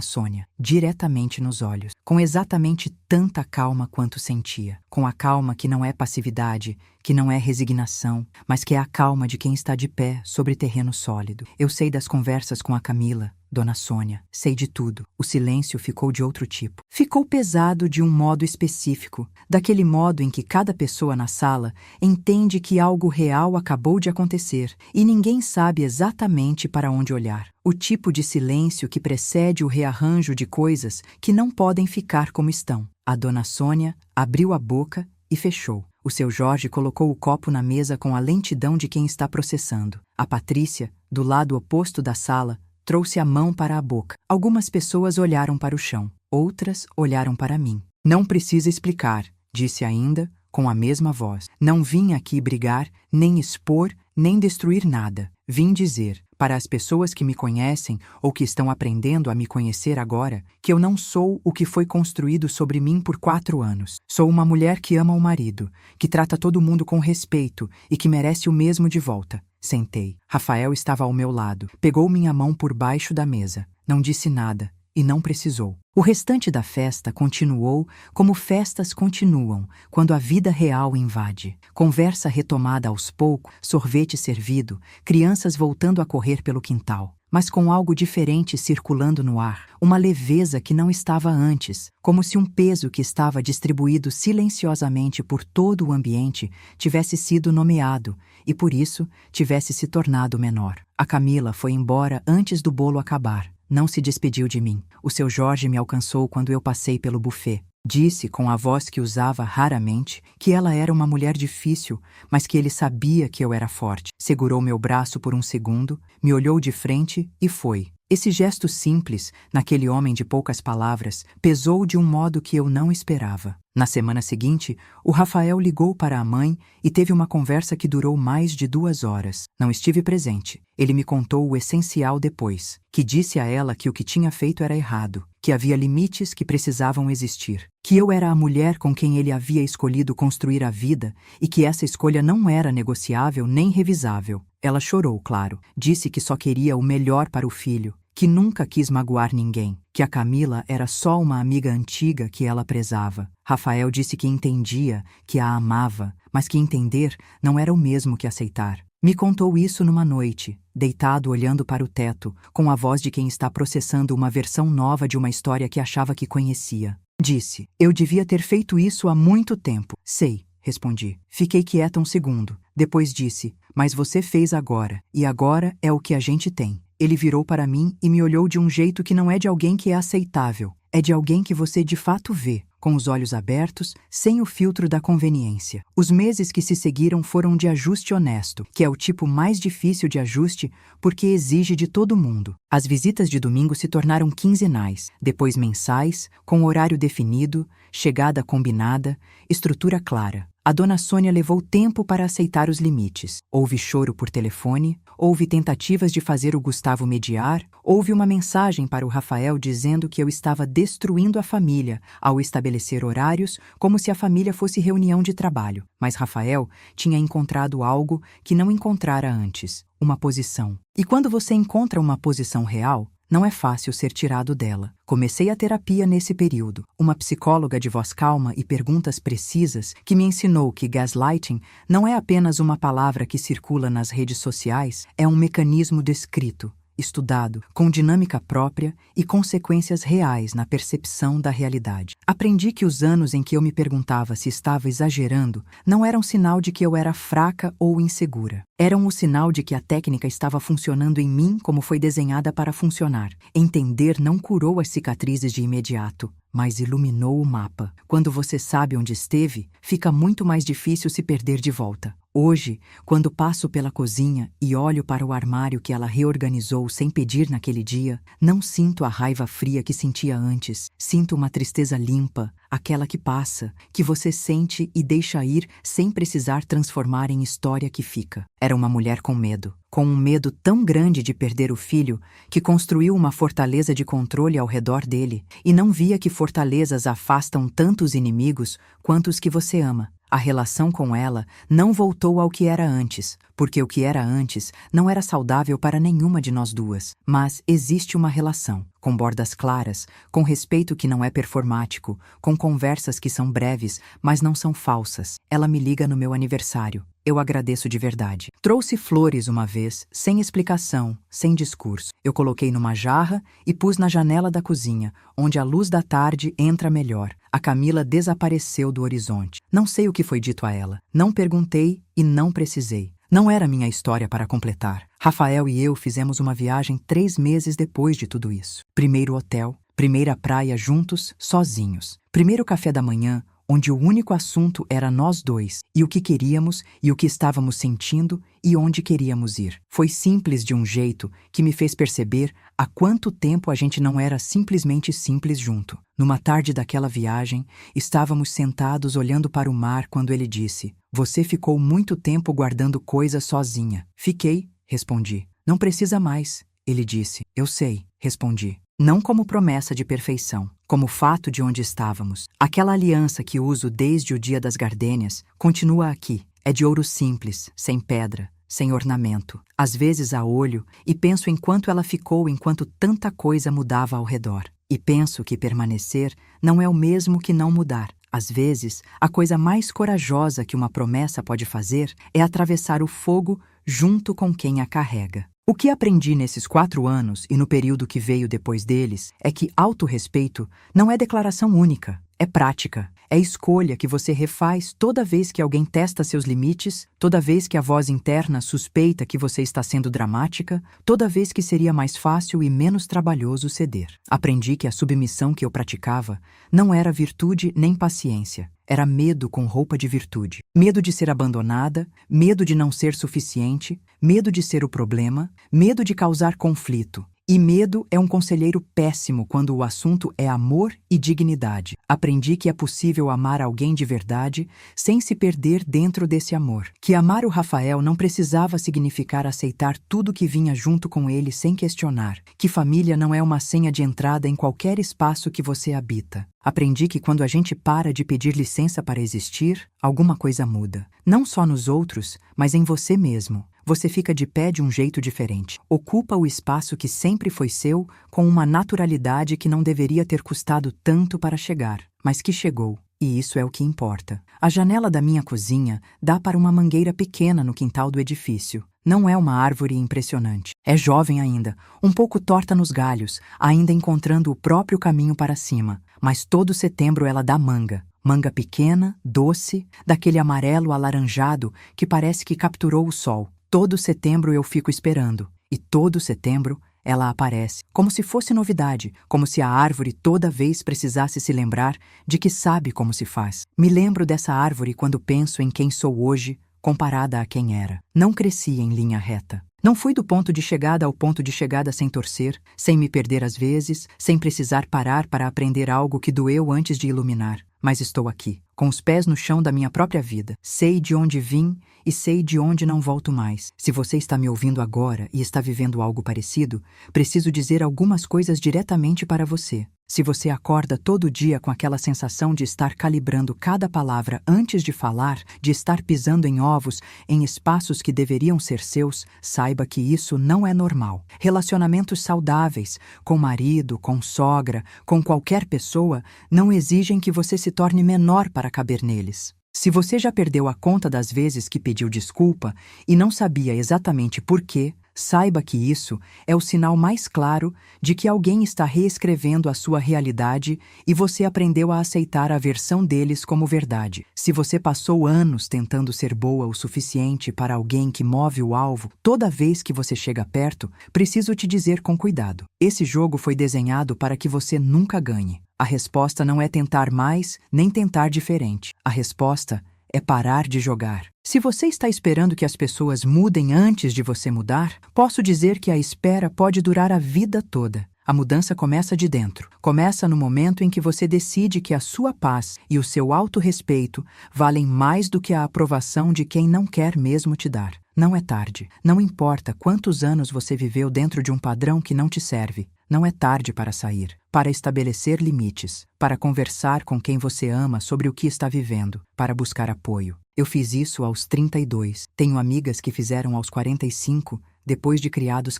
Sônia, diretamente nos olhos, com exatamente tanta calma quanto sentia. Com a calma que não é passividade, que não é resignação, mas que é a calma de quem está de pé sobre terreno sólido. Eu sei das conversas com a Camila, dona Sônia, sei de tudo. O silêncio ficou de outro tipo. Ficou pesado de um modo específico, daquele modo em que cada pessoa na sala entende que algo real acabou de acontecer e ninguém sabe exatamente para onde olhar. O tipo de silêncio que precede o rearranjo de coisas que não podem ficar como estão. A dona Sônia abriu a boca e fechou. O seu Jorge colocou o copo na mesa com a lentidão de quem está processando. A Patrícia, do lado oposto da sala, trouxe a mão para a boca. Algumas pessoas olharam para o chão, outras olharam para mim. Não precisa explicar, disse ainda, com a mesma voz. Não vim aqui brigar, nem expor, nem destruir nada. Vim dizer, para as pessoas que me conhecem ou que estão aprendendo a me conhecer agora, que eu não sou o que foi construído sobre mim por 4 anos. Sou uma mulher que ama o marido, que trata todo mundo com respeito e que merece o mesmo de volta. Sentei. Rafael estava ao meu lado. Pegou minha mão por baixo da mesa. Não disse nada. E não precisou. O restante da festa continuou como festas continuam, quando a vida real invade. Conversa retomada aos poucos, sorvete servido, crianças voltando a correr pelo quintal. Mas com algo diferente circulando no ar, uma leveza que não estava antes, como se um peso que estava distribuído silenciosamente por todo o ambiente tivesse sido nomeado e, por isso, tivesse se tornado menor. A Camila foi embora antes do bolo acabar. Não se despediu de mim. O seu Jorge me alcançou quando eu passei pelo buffet. Disse, com a voz que usava raramente, que ela era uma mulher difícil, mas que ele sabia que eu era forte. Segurou meu braço por um segundo, me olhou de frente e foi. Esse gesto simples, naquele homem de poucas palavras, pesou de um modo que eu não esperava. Na semana seguinte, o Rafael ligou para a mãe e teve uma conversa que durou mais de 2 horas. Não estive presente. Ele me contou o essencial depois, que disse a ela que o que tinha feito era errado, que havia limites que precisavam existir, que eu era a mulher com quem ele havia escolhido construir a vida e que essa escolha não era negociável nem revisável. Ela chorou, claro. Disse que só queria o melhor para o filho, que nunca quis magoar ninguém, que a Camila era só uma amiga antiga que ela prezava. Rafael disse que entendia, que a amava, mas que entender não era o mesmo que aceitar. Me contou isso numa noite, deitado olhando para o teto, com a voz de quem está processando uma versão nova de uma história que achava que conhecia. Disse, eu devia ter feito isso há muito tempo. Sei, respondi. Fiquei quieta um segundo. Depois disse, mas você fez agora, e agora é o que a gente tem. Ele virou para mim e me olhou de um jeito que não é de alguém que é aceitável. É de alguém que você de fato vê, com os olhos abertos, sem o filtro da conveniência. Os meses que se seguiram foram de ajuste honesto, que é o tipo mais difícil de ajuste porque exige de todo mundo. As visitas de domingo se tornaram quinzenais, depois mensais, com horário definido, chegada combinada, estrutura clara. A dona Sônia levou tempo para aceitar os limites. Houve choro por telefone, houve tentativas de fazer o Gustavo mediar, houve uma mensagem para o Rafael dizendo que eu estava destruindo a família ao estabelecer horários como se a família fosse reunião de trabalho. Mas Rafael tinha encontrado algo que não encontrara antes, uma posição. E quando você encontra uma posição real, não é fácil ser tirado dela. Comecei a terapia nesse período. Uma psicóloga de voz calma e perguntas precisas que me ensinou que gaslighting não é apenas uma palavra que circula nas redes sociais, é um mecanismo descrito, estudado, com dinâmica própria e consequências reais na percepção da realidade. Aprendi que os anos em que eu me perguntava se estava exagerando não eram sinal de que eu era fraca ou insegura. Eram o sinal de que a técnica estava funcionando em mim como foi desenhada para funcionar. Entender não curou as cicatrizes de imediato, mas iluminou o mapa. Quando você sabe onde esteve, fica muito mais difícil se perder de volta. Hoje, quando passo pela cozinha e olho para o armário que ela reorganizou sem pedir naquele dia, não sinto a raiva fria que sentia antes. Sinto uma tristeza limpa, aquela que passa, que você sente e deixa ir sem precisar transformar em história que fica. Era uma mulher com um medo tão grande de perder o filho, que construiu uma fortaleza de controle ao redor dele, e não via que fortalezas afastam tantos inimigos quanto os que você ama. A relação com ela não voltou ao que era antes, porque o que era antes não era saudável para nenhuma de nós duas. Mas existe uma relação, com bordas claras, com respeito que não é performático, com conversas que são breves, mas não são falsas. Ela me liga no meu aniversário. Eu agradeço de verdade. Trouxe flores uma vez, sem explicação, sem discurso. Eu coloquei numa jarra e pus na janela da cozinha, onde a luz da tarde entra melhor. A Camila desapareceu do horizonte. Não sei o que foi dito a ela. Não perguntei e não precisei. Não era minha história para completar. Rafael e eu fizemos uma viagem 3 meses depois de tudo isso. Primeiro hotel, primeira praia juntos, sozinhos. Primeiro café da manhã, onde o único assunto era nós dois, e o que queríamos, e o que estávamos sentindo, e onde queríamos ir. Foi simples de um jeito que me fez perceber há quanto tempo a gente não era simplesmente simples junto. Numa tarde daquela viagem, estávamos sentados olhando para o mar quando ele disse: "Você ficou muito tempo guardando coisas sozinha." "Fiquei", respondi. "Não precisa mais", ele disse. "Eu sei", respondi. Não como promessa de perfeição, como fato de onde estávamos. Aquela aliança que uso desde o dia das gardênias continua aqui. É de ouro simples, sem pedra, sem ornamento. Às vezes a olho e penso em quanto ela ficou enquanto tanta coisa mudava ao redor. E penso que permanecer não é o mesmo que não mudar. Às vezes, a coisa mais corajosa que uma promessa pode fazer é atravessar o fogo junto com quem a carrega. O que aprendi nesses 4 anos e no período que veio depois deles é que autorrespeito não é declaração única, é prática. É escolha que você refaz toda vez que alguém testa seus limites, toda vez que a voz interna suspeita que você está sendo dramática, toda vez que seria mais fácil e menos trabalhoso ceder. Aprendi que a submissão que eu praticava não era virtude nem paciência. Era medo com roupa de virtude. Medo de ser abandonada, medo de não ser suficiente, medo de ser o problema, medo de causar conflito. E medo é um conselheiro péssimo quando o assunto é amor e dignidade. Aprendi que é possível amar alguém de verdade sem se perder dentro desse amor. Que amar o Rafael não precisava significar aceitar tudo que vinha junto com ele sem questionar. Que família não é uma senha de entrada em qualquer espaço que você habita. Aprendi que quando a gente para de pedir licença para existir, alguma coisa muda. Não só nos outros, mas em você mesmo. Você fica de pé de um jeito diferente. Ocupa o espaço que sempre foi seu com uma naturalidade que não deveria ter custado tanto para chegar, mas que chegou. E isso é o que importa. A janela da minha cozinha dá para uma mangueira pequena no quintal do edifício. Não é uma árvore impressionante. É jovem ainda, um pouco torta nos galhos, ainda encontrando o próprio caminho para cima. Mas todo setembro ela dá manga. Manga pequena, doce, daquele amarelo alaranjado que parece que capturou o sol. Todo setembro eu fico esperando. E todo setembro ela aparece, como se fosse novidade, como se a árvore toda vez precisasse se lembrar de que sabe como se faz. Me lembro dessa árvore quando penso em quem sou hoje, comparada a quem era. Não cresci em linha reta. Não fui do ponto de chegada ao ponto de chegada sem torcer, sem me perder às vezes, sem precisar parar para aprender algo que doeu antes de iluminar. Mas estou aqui, com os pés no chão da minha própria vida. Sei de onde vim e sei de onde não volto mais. Se você está me ouvindo agora e está vivendo algo parecido, preciso dizer algumas coisas diretamente para você. Se você acorda todo dia com aquela sensação de estar calibrando cada palavra antes de falar, de estar pisando em ovos em espaços que deveriam ser seus, saiba que isso não é normal. Relacionamentos saudáveis, com marido, com sogra, com qualquer pessoa, não exigem que você se torne menor para caber neles. Se você já perdeu a conta das vezes que pediu desculpa e não sabia exatamente por quê, Saiba que isso é o sinal mais claro de que alguém está reescrevendo a sua realidade e você aprendeu a aceitar a versão deles como verdade. Se você passou anos tentando ser boa o suficiente para alguém que move o alvo toda vez que você chega perto, preciso te dizer com cuidado. Esse jogo foi desenhado para que você nunca ganhe. A resposta não é tentar mais, nem tentar diferente. A resposta é parar de jogar. Se você está esperando que as pessoas mudem antes de você mudar, posso dizer que a espera pode durar a vida toda. A mudança começa de dentro. Começa no momento em que você decide que a sua paz e o seu autorrespeito valem mais do que a aprovação de quem não quer mesmo te dar. Não é tarde. Não importa quantos anos você viveu dentro de um padrão que não te serve. Não é tarde para sair, para estabelecer limites, para conversar com quem você ama sobre o que está vivendo, para buscar apoio. Eu fiz isso aos 32. Tenho amigas que fizeram aos 45, depois de criados.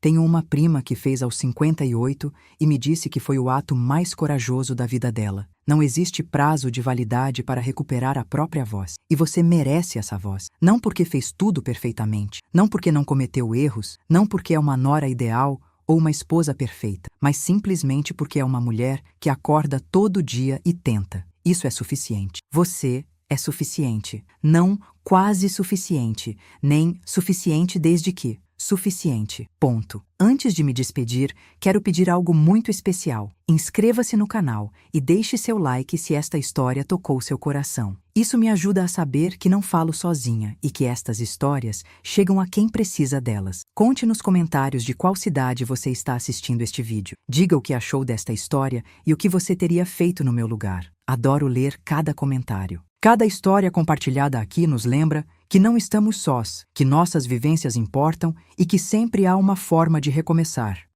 Tenho uma prima que fez aos 58 e me disse que foi o ato mais corajoso da vida dela. Não existe prazo de validade para recuperar a própria voz. E você merece essa voz. Não porque fez tudo perfeitamente, não porque não cometeu erros, não porque é uma nora ideal ou uma esposa perfeita, mas simplesmente porque é uma mulher que acorda todo dia e tenta. Isso é suficiente. Você é suficiente. Não quase suficiente, nem suficiente desde que. Suficiente. Ponto. Antes de me despedir, quero pedir algo muito especial. Inscreva-se no canal e deixe seu like se esta história tocou seu coração. Isso me ajuda a saber que não falo sozinha e que estas histórias chegam a quem precisa delas. Conte nos comentários de qual cidade você está assistindo este vídeo. Diga o que achou desta história e o que você teria feito no meu lugar. Adoro ler cada comentário. Cada história compartilhada aqui nos lembra que não estamos sós, que nossas vivências importam e que sempre há uma forma de recomeçar.